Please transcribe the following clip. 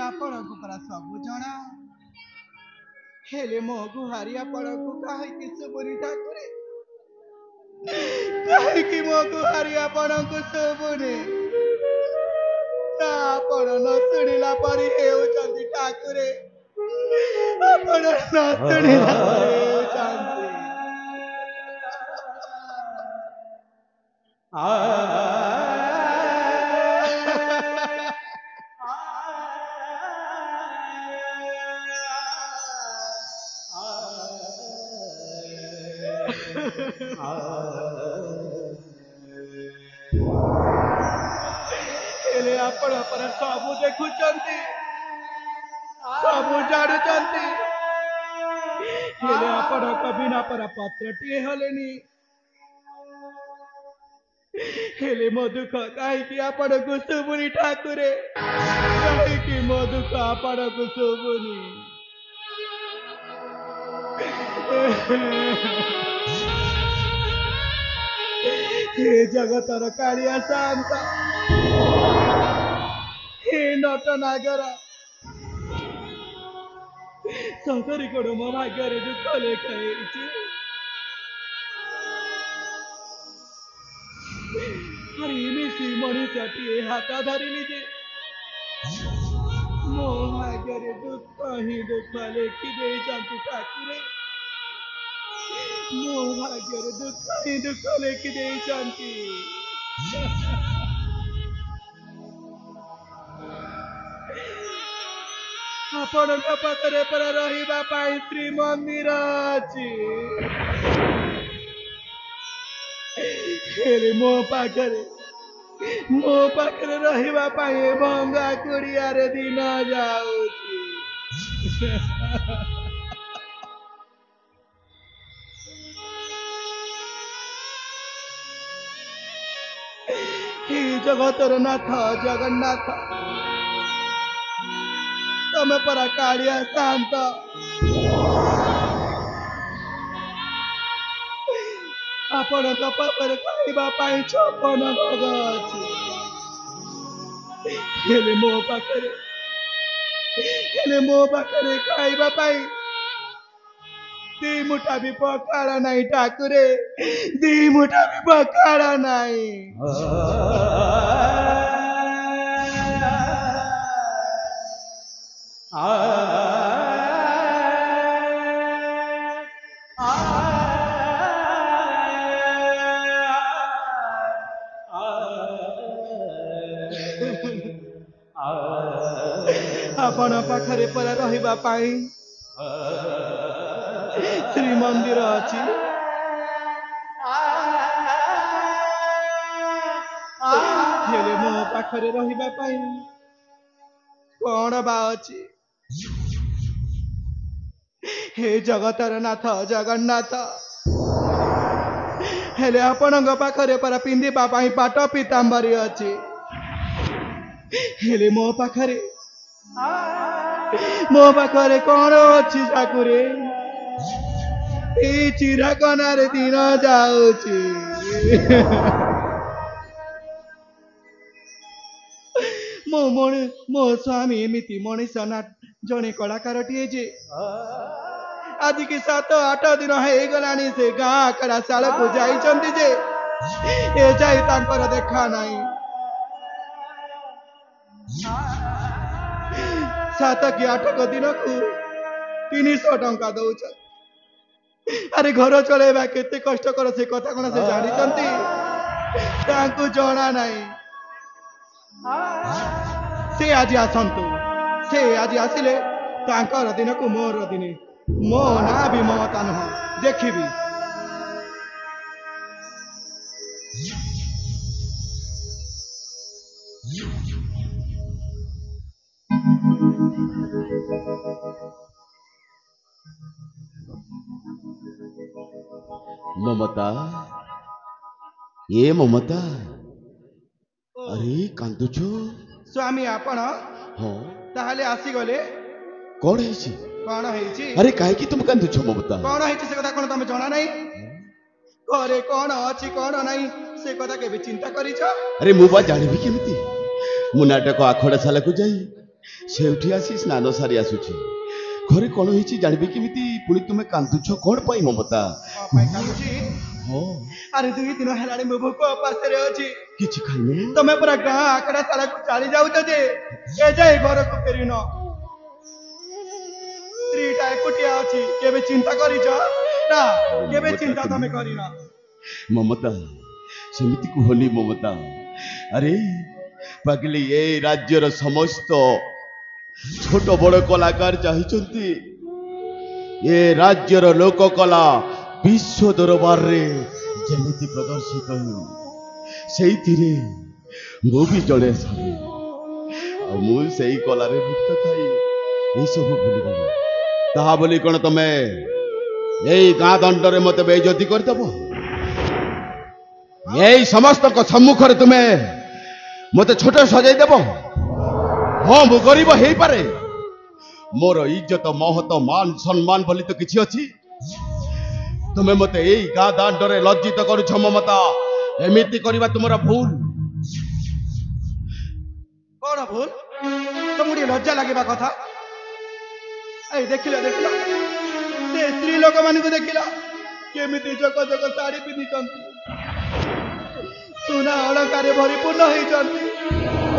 ଆପଣଙ୍କୁ ପରା ସବୁ ଜଣା ହେଲେ ମୋ ଗୁହାରି ଆପଣଙ୍କୁ କାହିଁକି ଶୁଭୁନି ଠାକୁରେ କାହିଁକି ମୋ ଗୁହାରି ଆପଣଙ୍କୁ ଶୁଭୁନି ନା ଆପଣ ନ ଶୁଣିଲା ପରି ହେଉଛନ୍ତି ଠାକୁରେ ଆପଣ ନ ଶୁଣିଲା ପରି ହେଉଛନ୍ତି ହେଲେ ଆପଣ ପରା ସବୁ ଦେଖୁଛନ୍ତି ସବୁ ଜାଣୁଛନ୍ତି ହେଲେ ଆପଣଙ୍କ ବିନା ପରା ପତ୍ରଟିଏ ହଲେନି ହେଲେ ମୋ ଦୁଃଖ କାହିଁକି ଆପଣଙ୍କୁ ଶୁଭୁନି ଠାକୁରେ କାହିଁକି ମୋ ଦୁଃଖ ଆପଣଙ୍କୁ ଶୁଭୁନି हे जगतर कालिया शांत हे नट नागर सतरी कोण मो भाग्य दुःख लेखाई हरी मिशी मनुष्यटी हाथ धरिली जे मो भाग्य दुःख ही दुःख लेखि दे ठाकुरे मो भाग्य दुःख ही दुःख लेखि दे ଆପଣଙ୍କ ପାଖରେ ପରା ରହିବା ପାଇଁ ଶ୍ରୀମନ୍ଦିର ଅଛି ହେଲେ ମୋ ପାଖରେ ରହିବା ପାଇଁ ଭଙ୍ଗା କୁଡ଼ିଆରେ ଦିନ ଯାଉଛି हे ଜଗତର ନାଥ ଜଗନ୍ନାଥ ତମେ ପରା କାଳିଆ ଶାନ୍ତ ଆପଣଙ୍କ ପାଖରେ ଖାଇବା ପାଇଁ 56 ଭୋଗ ଅଛି ହେଲେ ମୋ ପାଖରେ ଖାଇବା ପାଇଁ 2 ମୁଠା ବି ପଖାଳ ନାହିଁ ଠାକୁରେ 2 ମୁଠା ବି ପଖାଳ ନାହିଁ ଆପଣ ପାଖରେ ପରା ରହିବା ପାଇଁ ଶ୍ରୀମନ୍ଦିର ଅଛି ହେଲେ ମୋ ପାଖରେ ରହିବା ପାଇଁ କଣ ବା ଅଛି हे ଜଗତର ନାଥ ଜଗନ୍ନାଥ ହେଲେ ଆପଣଙ୍କ ପାଖରେ ପରା ପିନ୍ଧିବା ପାଇଁ ପାଟ ପିତାମ୍ବରୀ ଅଛି ହେଲେ ମୋ ପାଖରେ କଣ ଅଛି ଠାକୁରେ ଏଇ ଚିରାକନାରେ ଦିନ ଯାଉଛି ମୋ ସ୍ୱାମୀ ଏମିତି ମଣିଷ ନା ଜଣେ କଳାକାରଟିଏ ଯେ ଆଜି କି 7-8 ଦିନ ହେଇଗଲାଣି ସେ ଗାଁ ଆଖଡ଼ା ଶାଳକୁ ଯାଇଛନ୍ତି ଯେ ଏ ଯାଇ ତାଙ୍କର ଦେଖା ନାହିଁ 7 କି 8 ଦିନକୁ 300 ଟଙ୍କା ଦଉଛନ୍ତି ଆରେ ଘର ଚଳେଇବା କେତେ କଷ୍ଟକର ସେ କଥା କଣ ସେ ଜାଣିଛନ୍ତି ତାଙ୍କୁ ଜଣା ନାହିଁ ସେ ଆଜି ଆସନ୍ତୁ ସେ ଆଜି ଆସିଲେ ତାଙ୍କର ଦିନକୁ ମୋର ଦିନେ ମୋ ନାଁ ବି ମମତା ନୁହଁ ଦେଖିବି ममता ये ममता अरे कांदुछु स्वामी आपण हाँ ताहले आसी गले कौन है अरे काहे की तुम कांदुछु ममता कौन है से कथा कौन तुम जाना नहीं घरे कौन अच्छी कौन नहीं से कथा के भी चिंता करिछ अरे मु बा जानिबी केमिति मु नाटक आखड़ा साला को जाई ସେଉଠି ଆସି ସ୍ନାନ ସାରି ଆସୁଛି। ଘରେ କଣ ହେଇଛି ଜାଣିବି କେମିତି? ପୁଣି ତୁମେ କାନ୍ଦୁଛ କଣ ପାଇଁ ମମତା? କଣ ପାଇଁ କାନ୍ଦୁଛି? ହଁ, ଆରେ 2 ଦିନ ହେଲାଣି ମୁଁ ଭୋକ ଉପାସରେ ଅଛି। କିଛି ଖାଇନୁ? ତମେ ପୁରା ଗାଁ ଆଖଡା ସାରାକୁ ଚାଲି ଯାଉଛ ଯେ ଏ ଯାଇ ଘରକୁ ଫେରିନ। ସ୍ତ୍ରୀଟା ଏକୁଟିଆ ଅଛି, କେବେ ଚିନ୍ତା କରିଛ? ନା, କେବେ ଚିନ୍ତା ତମେ କରିନ। ମମତା ସେମିତି କୁହନି ମମତା। ଆରେ ପାଗଲି, ଏ ରାଜ୍ୟର ସମସ୍ତ ଛୋଟ ବଡ଼ କଳାକାର ଚାହିଁଛନ୍ତି ଏ ରାଜ୍ୟର ଲୋକ କଳା ବିଶ୍ୱ ଦରବାରରେ ଯେମିତି ପ୍ରଦର୍ଶିତ ହେଉ, ସେଇଥିରେ ମୁଁ ବି ଜଣେ ସାମିଲ। ଆଉ ମୁଁ ସେଇ କଳାରେ ମୁକ୍ତ ଥାଇ ଏଇସବୁ ଭୁଲିଗଲି। ତାହା ବୋଲି କଣ ତମେ ଏଇ ଗାଁ ଦଣ୍ଡରେ ମତେ ବେଇଜ୍ଜତି କରିଦେବ? ଏଇ ସମସ୍ତଙ୍କ ସମ୍ମୁଖରେ ତୁମେ ମତେ ଛୋଟ ସଜାଇ ଦେବ? ହଁ, ମୁଁ ଗରିବ ହେଇପାରେ, ମୋର ଇଜ୍ଜତ ମହତ ମାନ ସମ୍ମାନ ବୋଲି ତ କିଛି ଅଛି। ତୁମେ ମତେ ଏଇ ଗାଁ ଦାଣ୍ଡରେ ଲଜ୍ଜିତ କରୁଛ ମମତା। ଏମିତି କରିବା ତୁମର ଭୁଲ। କଣ ଭୁଲ? ତମକୁ ଟିକେ ଲଜ୍ଜା ଲାଗିବା କଥା। ଏଇ ଦେଖିଲ ଦେଖିଲ ସେ ସ୍ତ୍ରୀ ଲୋକମାନଙ୍କୁ ଦେଖିଲ କେମିତି ଜକ ଜକ ଶାଢୀ ପିନ୍ଧିଛନ୍ତି, ସୁନା ଅଳଙ୍କାରେ ପରିପୂର୍ଣ୍ଣ ହେଇଛନ୍ତି।